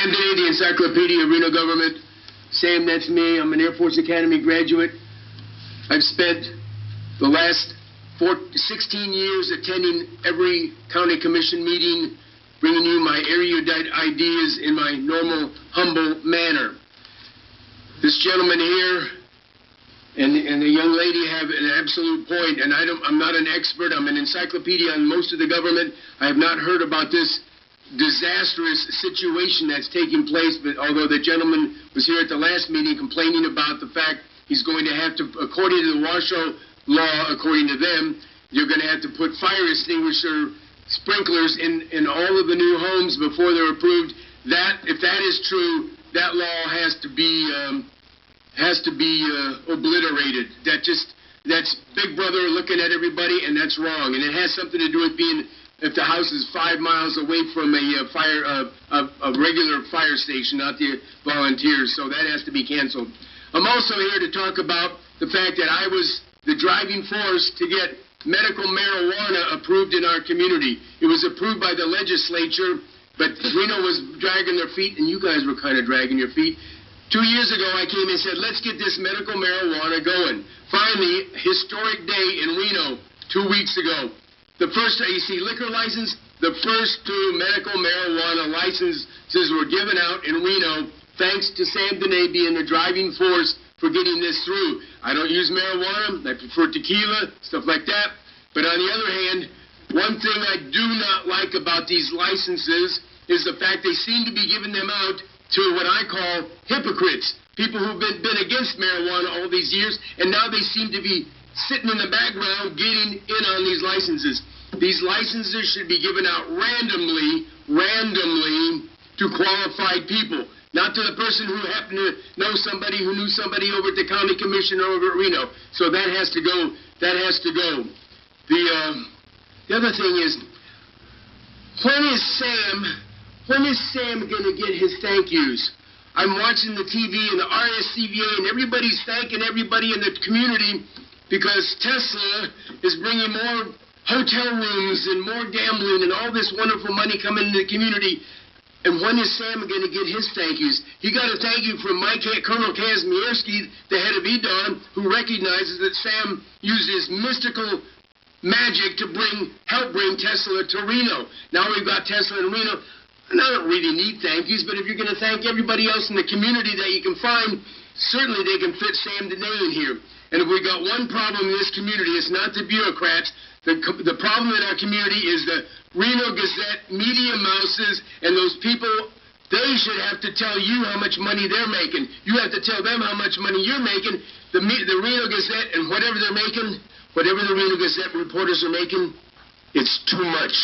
Sam Dehne, the Encyclopedia of Reno Government. Sam, that's me. I'm an Air Force Academy graduate. I've spent the last 16 years attending every county commission meeting, bringing you my erudite ideas in my normal, humble manner. This gentleman here and the young lady have an absolute point, and I'm not an expert. I'm an encyclopedia on most of the government. I have not heard about this disastrous situation that's taking place, but although the gentleman was here at the last meeting complaining about the fact he's going to have to, according to the Washoe law, according to them, you're going to have to put fire extinguisher sprinklers in all of the new homes before they're approved. That, if that is true, that law has to be obliterated. That's Big Brother looking at everybody, and that's wrong. And it has something to do with being, if the house is 5 miles away from a regular fire station, not the volunteers. So that has to be canceled. I'm also here to talk about the fact that I was the driving force to get medical marijuana approved in our community. It was approved by the legislature, but Reno was dragging their feet, and you guys were kind of dragging your feet. 2 years ago, I came and said, let's get this medical marijuana going. Finally, historic day in Reno 2 weeks ago. The first AC liquor license, the first 2 medical marijuana licenses were given out in Reno, thanks to Sam Dehne being the driving force for getting this through. I don't use marijuana. I prefer tequila, stuff like that. But on the other hand, one thing I do not like about these licenses is the fact they seem to be giving them out to what I call hypocrites, people who've been against marijuana all these years, and now they seem to be sitting in the background getting in on these licenses. These licenses should be given out randomly to qualified people, not to the person who happened to know somebody who knew somebody over at the county commission or over at Reno. So that has to go. That has to go. The other thing is, when is Sam going to get his thank yous? I'm watching the TV and the RSCVA, and everybody's thanking everybody in the community because Tesla is bringing more hotel rooms and more gambling and all this wonderful money coming into the community. And when is Sam going to get his thank yous? He got a thank you from Colonel Kazmierski, the head of EDON, who recognizes that Sam used his mystical magic to help bring Tesla to Reno. Now we've got Tesla in Reno. And I don't really need thank yous, but if you're going to thank everybody else in the community that you can find, certainly they can fit Sam Dehne in here. And if we got one problem in this community, it's not the bureaucrats. The problem in our community is the Reno Gazette media mouses and those people. They should have to tell you how much money they're making. You have to tell them how much money you're making. The Reno Gazette and whatever they're making, whatever the Reno Gazette reporters are making, it's too much.